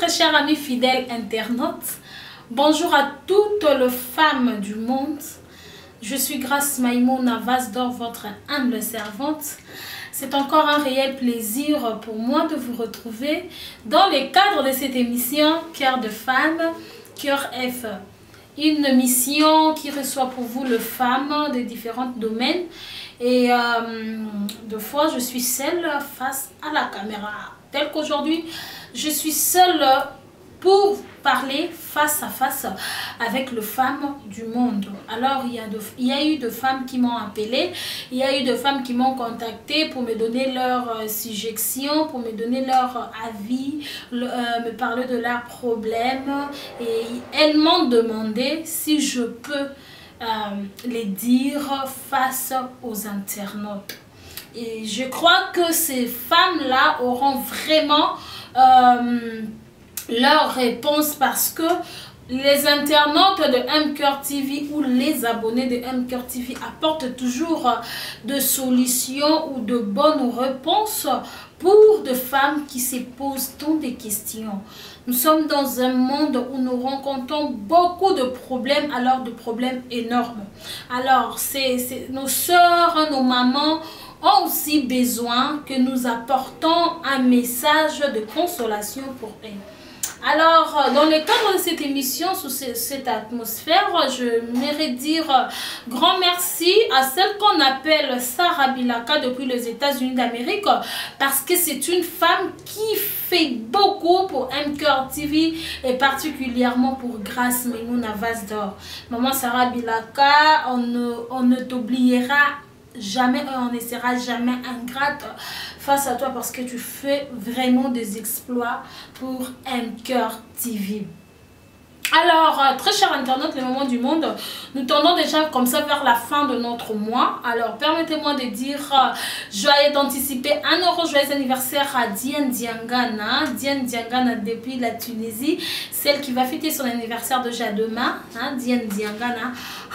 Très chers amis fidèles internautes, bonjour à toutes les femmes du monde. Je suis Grâce Maïmouna Vasdor, votre humble servante. C'est encore un réel plaisir pour moi de vous retrouver dans le cadre de cette émission Cœur de femme, Cœur F. Une mission qui reçoit pour vous les femmes de différents domaines. Et deux fois, je suis seule face à la caméra. Tel qu'aujourd'hui, je suis seule pour parler face à face avec les femmes du monde. Alors, il y a eu de femmes qui m'ont appelé, il y a eu de femmes qui m'ont contacté pour me donner leur suggestion, pour me donner leur avis, me parler de leurs problèmes. Et elles m'ont demandé si je peux les dire face aux internautes. Et je crois que ces femmes-là auront vraiment leur réponse parce que les internautes de MCœur TV ou les abonnés de MCœur TV apportent toujours des solutions ou de bonnes réponses pour des femmes qui se posent tant de questions. Nous sommes dans un monde où nous rencontrons beaucoup de problèmes, alors de problèmes énormes. Alors, nos soeurs, nos mamans ont aussi besoin que nous apportons un message de consolation pour elles. Alors, dans le cadre de cette émission, sous cette atmosphère, je voudrais dire grand merci à celle qu'on appelle Sarah Bilaka depuis les États-Unis d'Amérique, parce que c'est une femme qui fait beaucoup pour MCœur TV et particulièrement pour Grâce Maïmouna Vasdor. Maman Sarah Bilaka, on ne t'oubliera jamais, on ne sera jamais ingrate face à toi parce que tu fais vraiment des exploits pour MCœur TV. Alors, très chers internautes, le moment du monde, nous tendons déjà comme ça vers la fin de notre mois. Alors, permettez-moi de dire joyeux d'anticiper 1 euro, joyeux anniversaire à Diane Diangana. Diane Diangana depuis la Tunisie, celle qui va fêter son anniversaire déjà demain. Hein, Diane Diangana,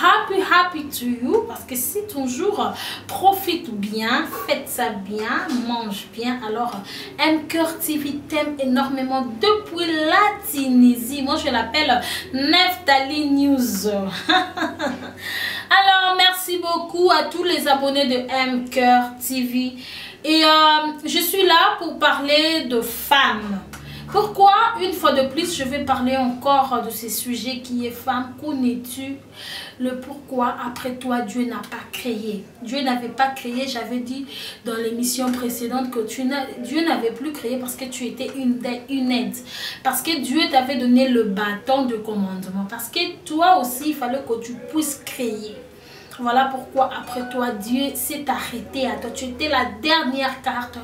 happy to you. Parce que si ton jour profite bien, faites ça bien, mange bien. Alors, MCœur TV t'aime énormément depuis la Tunisie. Moi, je l'appelle Neftali News. Alors, merci beaucoup à tous les abonnés de MCœur TV. Et je suis là pour parler de femmes. Pourquoi, une fois de plus, je vais parler encore de ce sujet qui est femme. Connais-tu le pourquoi après toi Dieu n'a pas créé? Dieu n'avait pas créé, j'avais dit dans l'émission précédente que Dieu n'avait plus créé parce que tu étais une aide. Parce que Dieu t'avait donné le bâton de commandement. Parce que toi aussi, il fallait que tu puisses créer. Voilà pourquoi après toi, Dieu s'est arrêté à toi. Tu étais la dernière carte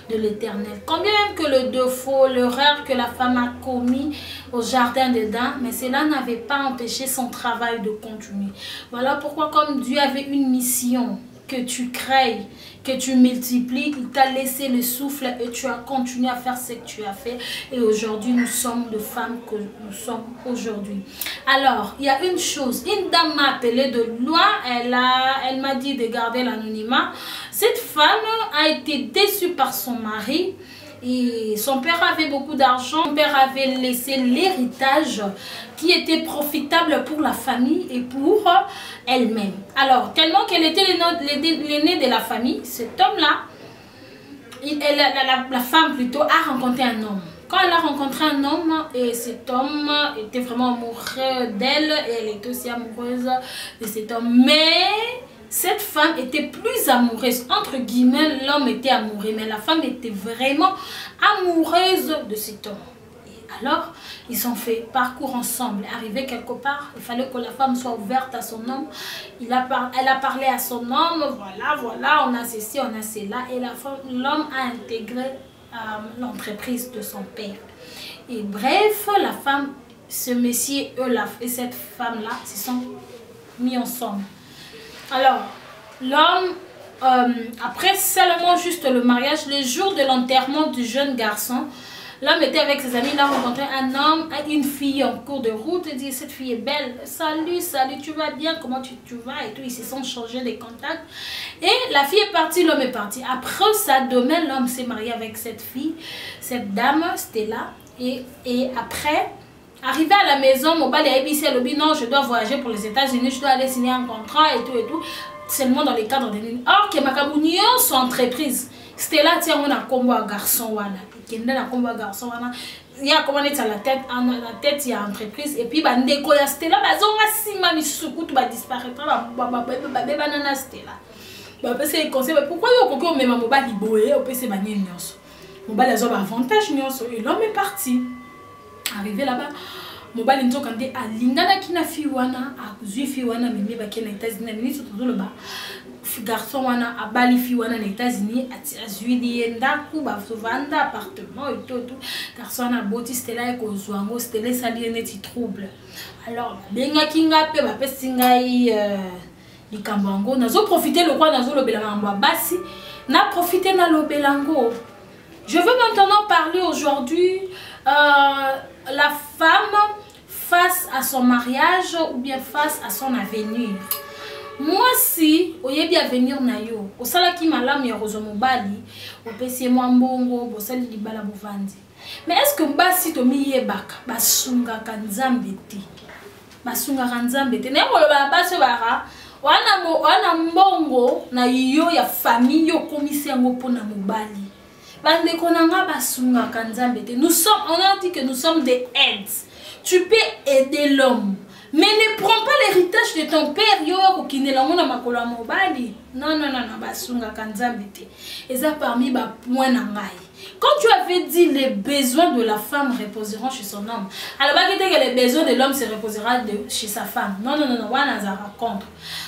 de l'Éternel. Combien même que le défaut, l'erreur que la femme a commis au jardin d'Éden, mais cela n'avait pas empêché son travail de continuer. Voilà pourquoi comme Dieu avait une mission, que tu crées, que tu multiplies, il t'a laissé le souffle et tu as continué à faire ce que tu as fait. Et aujourd'hui, nous sommes de femmes que nous sommes aujourd'hui. Alors, il y a une chose, une dame m'a appelé de loin, elle m'a dit de garder l'anonymat. Cette femme a été déçue par son mari. Et son père avait beaucoup d'argent, son père avait laissé l'héritage qui était profitable pour la famille et pour elle-même. Alors, tellement qu'elle était l'aînée de la famille, cet homme-là, la femme plutôt, a rencontré un homme. Quand elle a rencontré un homme, et cet homme était vraiment amoureux d'elle, et elle était aussi amoureuse de cet homme. Mais cette femme était plus amoureuse, entre guillemets, l'homme était amoureux, mais la femme était vraiment amoureuse de cet homme. Et alors, ils ont fait parcours ensemble. Arrivé quelque part, il fallait que la femme soit ouverte à son homme. Elle a parlé à son homme, voilà, on a ceci, on a cela. Et l'homme a intégré l'entreprise de son père. Et bref, la femme, ce monsieur, et cette femme-là se sont mis ensemble. Alors, l'homme, après seulement juste le mariage, le jour de l'enterrement du jeune garçon, l'homme était avec ses amis, il a rencontré un homme, une fille en cours de route, il dit, cette fille est belle, salut, tu vas bien, comment tu vas et tout, ils se sont changés des contacts. Et la fille est partie, l'homme est parti. Après ça, demain, l'homme s'est marié avec cette fille, cette dame, Stella. Et après, arrivé à la maison, mobile et ABC lobby, non, je dois voyager pour les États-Unis, je dois aller signer un contrat et tout, seulement dans les cadres de l'île. Or, que ma cabouillon, son entreprise, c'était là, tiens, on a combo à garçon, wana. Kenda na combo à garçon, wana. Il y a comment être à la tête, il y a entreprise, et puis, bah, ndeko ya Stella, bah, zonga sima, mi soukou, tout va disparaître, banana Stella. Bah, c'est le conseil, pourquoi il y a même un mobile liboé, au PC, bah, n'y mobile a un avantage, et l'homme est parti. Arrivé là-bas, mobile nzo kande alingana kina fi wana akuzwi fi wana meme bake na États-Unis mini surtout le bas garçon wana abali fi wana na États-Unis azwi dienda ku ba vanda appartement et tout garçon wana boti Stella e kozwango Stella sali neti trouble alors benga kinga pe ba pesinga likambo ngo nazo profiter le quoi nazo lobela ngamba basi na profiter na lobelango. Je veux maintenant parler aujourd'hui la femme face à son mariage ou bien face à son avenir. Moi si oyebi avenir na yo osala ki malamu ya rozomobali opesi moi mbongo bosali libala bovandi. Mais est-ce que basi to miyebaka basunga kanzambe te? Basunga kanzambe te. Ne koloba basi bara wana mbongo na yo ya famille yo komisi yango pona mobali. Nous sommes, on a dit que nous sommes des aides. Tu peux aider l'homme, mais ne prends pas l'héritage de ton père. Et ça parmi point. Quand tu avais dit les besoins de la femme reposeront chez son homme, alors que les besoins de l'homme se reposeront chez sa femme. Non, raconte.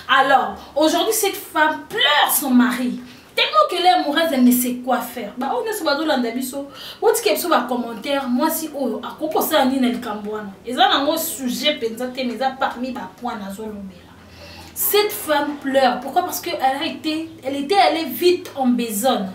Alors, aujourd'hui, cette femme pleure son mari. Tellement que l'amoureuse elle ne sait quoi faire. Bah on est sur bateau landabiso. Ou tu sur un commentaire moi si oh à quoi ça ni na likambwana. Et ça dans un sujet pensate mais ça parmi ba point na zolobela. Cette femme pleure. Pourquoi? Parce que elle était allée vite en besogne.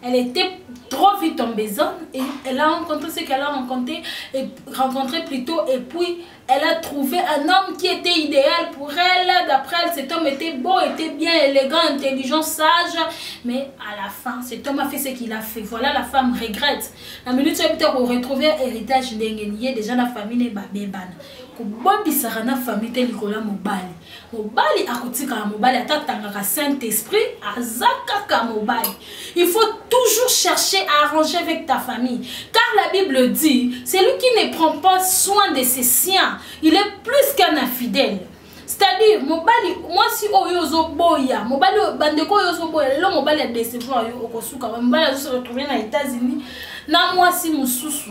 Elle était trop vite en besogne et elle a rencontré ce qu'elle a rencontré plutôt et puis elle a trouvé un homme qui était idéal pour elle. D'après elle, cet homme était beau, était bien élégant, intelligent, sage. Mais à la fin, cet homme a fait ce qu'il a fait. Voilà, la femme regrette. La minute où elle retrouver héritage d'Engenier, déjà la famille n'est pas bébane. Kubobi sarana famille te Nicolas Mobali. Mobali akotika Mobali atatanga Saint-Esprit azaka Mobali. Il faut toujours chercher à arranger avec ta famille. Car la Bible dit, celui qui ne prend pas soin de ses siens, il est plus qu'un infidèle. C'est-à-dire, Mobali, moi si oyozo boya, Mobali bandeko yozo boya, le Mobali a décevoir yo okosuka, Mobali a se retrouver dans les États-Unis, na moi si mususu.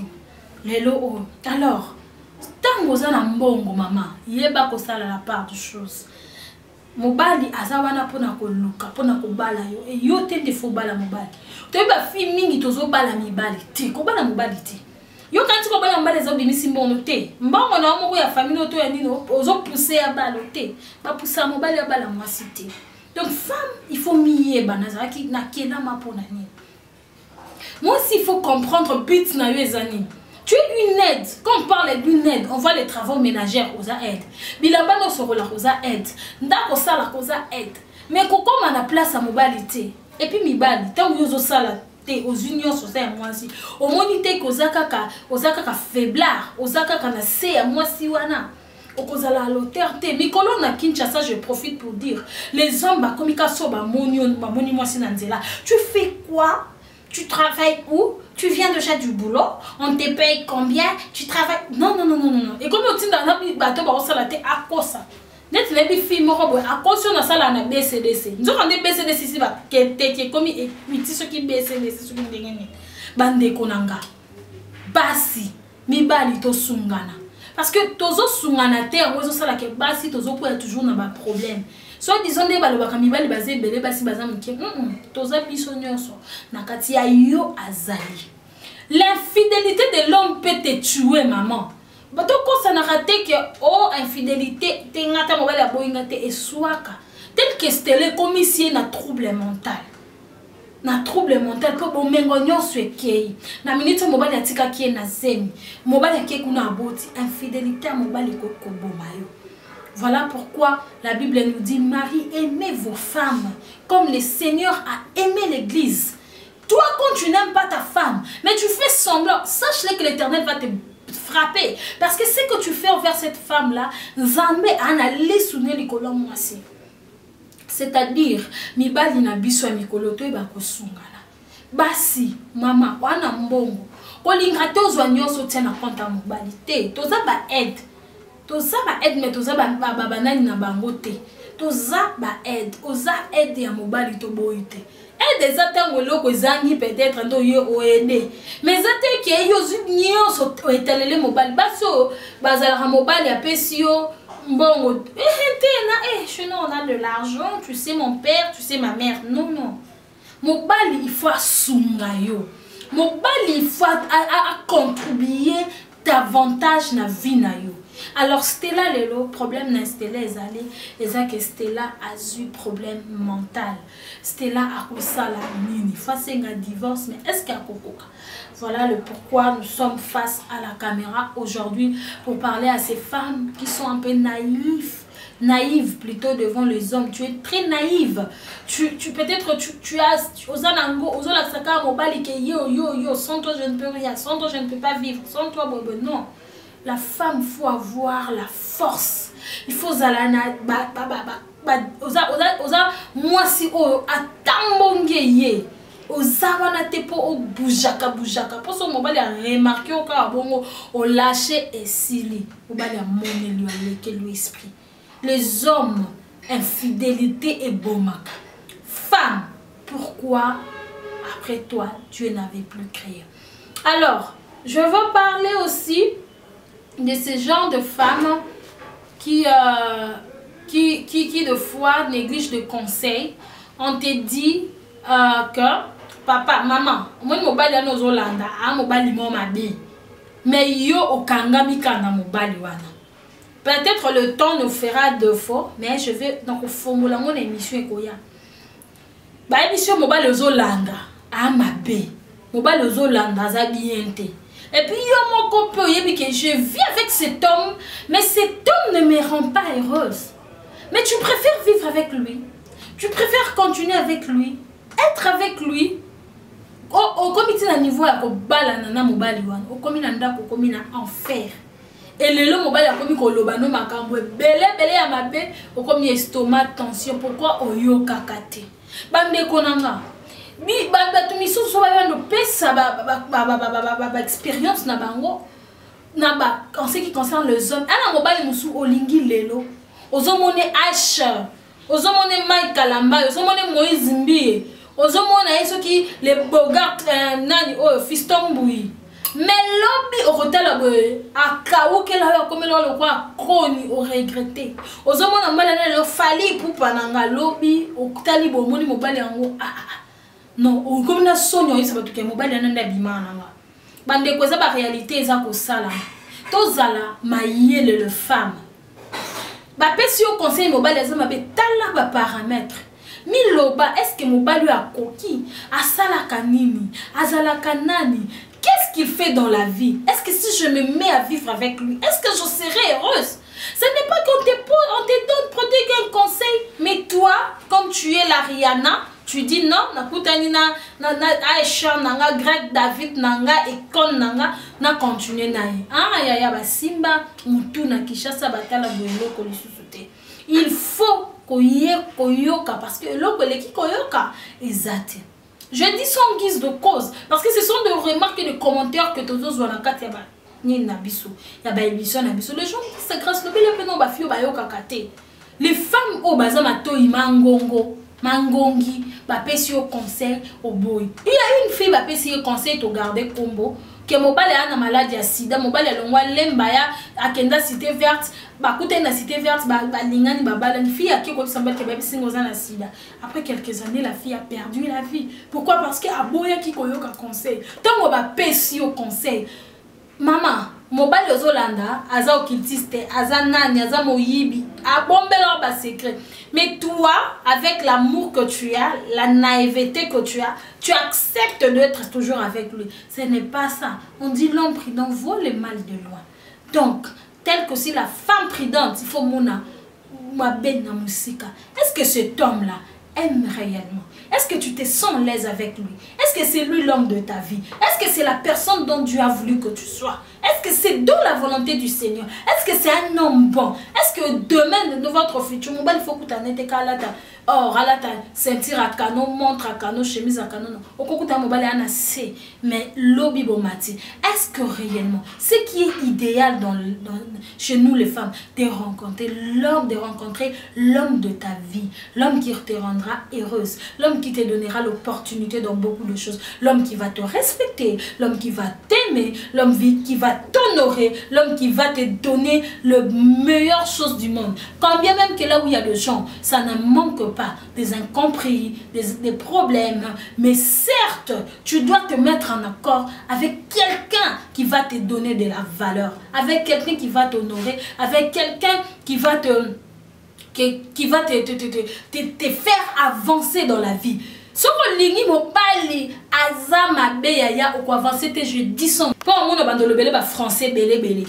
Lelo alors tant que na mbongo maman yeba ko sala la part de choses mobali azawana pona ko luka pona ko bala yo e yo te defo bala mobali to ba fi mingi tozo bala mibali ti ko bala mobali ti yo kanti ko bala mobali zo bimisi mbongo te mbongo na moko ya famille to ya nino ozo pousser ya bala te ba pousser mobali ya bala mwasi te. Donc femme il faut miyeba na ki na kena mapona ni. Moi aussi il faut comprendre but na yo ezani. Tu es une aide. Quand on parle d'une aide, on voit les travaux ménagères aux aides. Bilabano sorola aux aides. Ndako sala aux aides. Mais comment on a place à mobilité? Et puis mibali, tant que vous sala aux unions sociales moi aussi. Au monité kozaka faiblard, ozaka na se à moi si wana. Okozala l'auteur te. Mikolo na Kinshasa, je profite pour dire les hommes ba komika so ba moni moi si nanzela. Tu fais quoi? Tu travailles où? Tu viens déjà du boulot, on te paye combien? Tu travailles... Non. Et comme on dit dans la bateau, on s'en a à quoi ça? Net les filles, à quoi on a ça là, on a BCDC. Nous avons des BCDC ici, qui est comme et ce qui BCDC, ce qui est gagné. Bande konanga. Basi, mi bali to sungana. Parce que tozo sungana terre, ozo ça là que basi tozo pour toujours dans un problème. Soit disons des balobaka mibali basé belé basi bazamike toza biso nyonso nakati ya yo azali. L'infidélité de l'homme peut te tuer maman. Bato ko ça n'a raté que oh infidélité te ngata mobali ya boyinga te eswaka tel que stele comme ici na trouble mental. Na trouble mental ko bomengo nyonso ekei. Na minute mobali atika ki na zemi. Mobali ke kuna aboti infidélité mobali ko koboma yo. Voilà pourquoi la Bible nous dit, Marie, aimez vos femmes comme le Seigneur a aimé l'Église. Toi, quand tu n'aimes pas ta femme, mais tu fais semblant, sache-le que l'Éternel va te frapper. Parce que ce que tu fais envers cette femme-là, c'est-à-dire, mibali na biso ya mikolo to eba kosungala. Basi, mama, wana mbongo. Kolinga te ozwa nyonso tia na compte ya mobali te. Toza ba aide. Toza ba aide, mais toza ba banani na bango te. Toza ba aide. Oza aide ya mobali to boyi te. Aide eza tango eloko ezangi peut-être ndo yo oede. Mais eza te ke yo nyonso etalele mobali. Baso bazalaka mobali apesi yo mbongo. Chez nous on a de l'argent, tu sais mon père, tu sais ma mère. Non, non. Mobali il faut asunga yo. Mobali il faut contribuer davantage na vie na yo. Alors Stella lelo problème na Stella ezali que Stella a eu problème mental. Stella a kosala nini face à un divorce, mais est-ce qu'il y a kokoka? Voilà le pourquoi nous sommes face à la caméra aujourd'hui pour parler à ces femmes qui sont un peu naïves plutôt devant les hommes. Tu es très naïve. Tu peut-être tu as sans toi je ne peux rien, sans toi je ne peux pas vivre, sans toi non. La femme faut avoir la force. Il faut zalana moi si atambongeye ozabana te po o boujaka pour son mobile a remarqué au cas bongo o lâché et sili mobile a moné lui avec l'esprit. Les hommes, infidélité et bomaka. Femme, pourquoi après toi Dieu n'avait plus créé? Alors, je veux parler aussi de ce genre de femmes qui de fois négligent de conseils. On te dit que papa, maman, moi mobile no zolanda, mobile mo mabi. Mais yo okangami kana mobile wana. Peut-être le temps nous fera défaut, mais je vais donc formuler mon émission ekoya. Ba émission mobile zolanda, mabe. Mobile zolanda za bien te. Et puis yo mon copain yebi que je vis avec cet homme, mais cet homme ne me rend pas heureuse. Mais tu préfères vivre avec lui. Tu préfères continuer avec lui, être avec lui. Au comité na niveau ya ko bala na mobile wana, au comité ndako komi na enfer. Et le long mobile a commis kolobano makambo belé ya mabe au commis estomac tension. Pourquoi oyo kakate bande konanga bi bande tu miso so ba ndo pesa ba expérience na bango na ba en ce qui concerne les hommes ana mobile musu olingi lelo ozomone H ozomone Mike Kalamba ozomone Moïse Mbie ozomone yeso ki les Bogart nani o Fiston Mbui. Mais l'homme au retard à Kaou qu'elle a comme le quoi chroni au regretté. Aux hommes on a mal le fali pour pananga lobby au talibo moni mobile en non au comme na sonyo ça va tout que mobile nanda bimana bande ko za ba réalité za ko sala tozala mayele le femme ba pesi au conseil mobile za mabe tala ba paramètres. Miloba est-ce que mobile a coquille a sala kanini azala kanani. Qu'est-ce qu'il fait dans la vie? Est-ce que si je me mets à vivre avec lui, est-ce que je serai heureuse? Ce n'est pas qu'on te donne peut-être un conseil, mais toi, comme tu es la Rihanna, tu dis non, na Aisha, nanga, Greg, David, nanga, Ekon, nanga, na continuer naïe. Ya ba simba, mutu na kishasa batala boyo kolisusuté. Il faut koyoka parce que l'eau qui koyoka est je dis sans guise de cause parce que ce sont des remarques et des commentaires que tous les gens ont ni nabiso ya ba émission nabiso les gens qui se grâce le bel peu non ba fio ba yo kakate les femmes au bazama to imangongo mangongi ba pesi au conseil au boy il y a une fille ba pesi au conseil to garder combo que mobile a maladie à sida mobile longwa lemba ya akenda cité verte ba kuta na cité verte ba lingani ba bala une fille qui ko samba ke ba singo za na sida. Après quelques années la fille a perdu la vie. Pourquoi? Parce que aboya qui koyoka conseil tango ba pesi au conseil maman mobile ozolanda aza okiltiste aza nani aza moyibi abombela ba secret. Mais toi avec l'amour que tu as, la naïveté que tu as, tu acceptes d'être toujours avec lui. Ce n'est pas ça. On dit l'homme prudent vaut le mal de loin. Donc tel que si la femme prudente il faut mona mabena musika. Est-ce que cet homme là aime réellement? Est-ce que tu te sens à l'aise avec lui? Est-ce Est-ce que c'est lui l'homme de ta vie? Est-ce que c'est la personne dont Dieu a voulu que tu sois? Est-ce que c'est dans la volonté du Seigneur? Est-ce que c'est un homme bon? Est-ce que demain, de votre futur, il faut que tu aies été calata? Or, à la ceinture à canon, montre à canon, chemise à canon. Au cours de mobile, il y a assez. Mais lobby bomati. Est-ce que réellement, ce qui est idéal chez nous les femmes, de rencontrer l'homme de ta vie, l'homme qui te rendra heureuse, l'homme qui te donnera l'opportunité dans beaucoup de choses, l'homme qui va te respecter, l'homme qui va t'aimer, l'homme qui va t'honorer, l'homme qui va te donner le meilleure chose du monde. Quand bien même que là où il y a des gens, ça ne manque pas des incompris, des problèmes, mais certes, tu dois te mettre en accord avec quelqu'un qui va te donner de la valeur, avec quelqu'un qui va t'honorer, avec quelqu'un qui va te faire avancer dans la vie. Si on lingi mobali azama beya ou quoi avancer tes je dis son pour mon abandon le belé ba français belé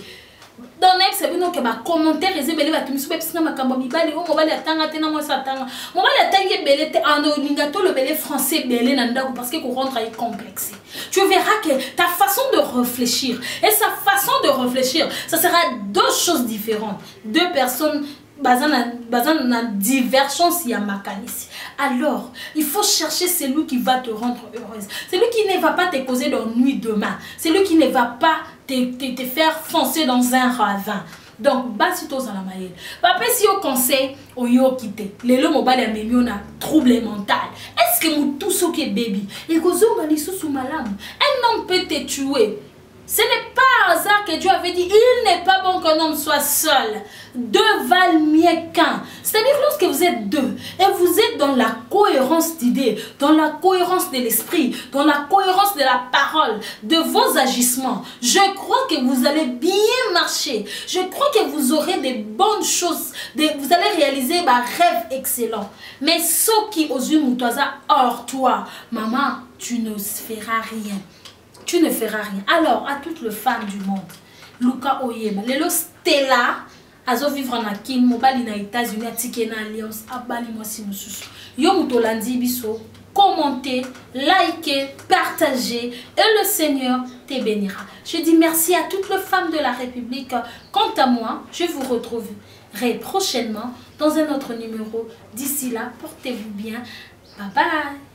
dans c'est bien que ma commentaire les belé ba tumi super pisina makambo mibali o mobali atanga tena moi ça tanga mobali atangi belé te en lingato le belé français belé nanda parce que ko rentre est complexe. Tu verras que ta façon de réfléchir et sa façon de réfléchir, ça sera deux choses différentes, deux personnes basant na divergence y a makanisi. Alors, il faut chercher celui qui va te rendre heureuse. Celui qui ne va pas te causer d'ennui demain. Celui qui ne va pas te faire foncer dans un ravin. Donc, basito dans la maille. Papa, si au conseil, au yo quitté. Les lots mobile à mémion a trouble mental. Est-ce que nous tous au baby? Et que zo malisu sous malam. Un homme peut te tuer. Ce n'est pas hasard que Dieu avait dit, il n'est pas bon qu'un homme soit seul. Deux valent mieux qu'un. C'est-à-dire lorsque vous êtes deux et vous êtes dans la cohérence d'idées, dans la cohérence de l'esprit, dans la cohérence de la parole, de vos agissements, je crois que vous allez bien marcher. Je crois que vous aurez des bonnes choses. Vous allez réaliser un rêve excellent. Mais ceux qui osent moutoisa hors toi, maman, tu ne feras rien. Tu ne feras rien. Alors, à toutes les femmes du monde, Luka Oyema, Lelo Stella, azo vivre en Akin, mobali na États-Unis, atike na Alliance, abali moi si nous yo mutolandi biso, commentez, likez, partagez, et le Seigneur te bénira. Je dis merci à toutes les femmes de la République. Quant à moi, je vous retrouverai prochainement dans un autre numéro. D'ici là, portez-vous bien. Bye bye.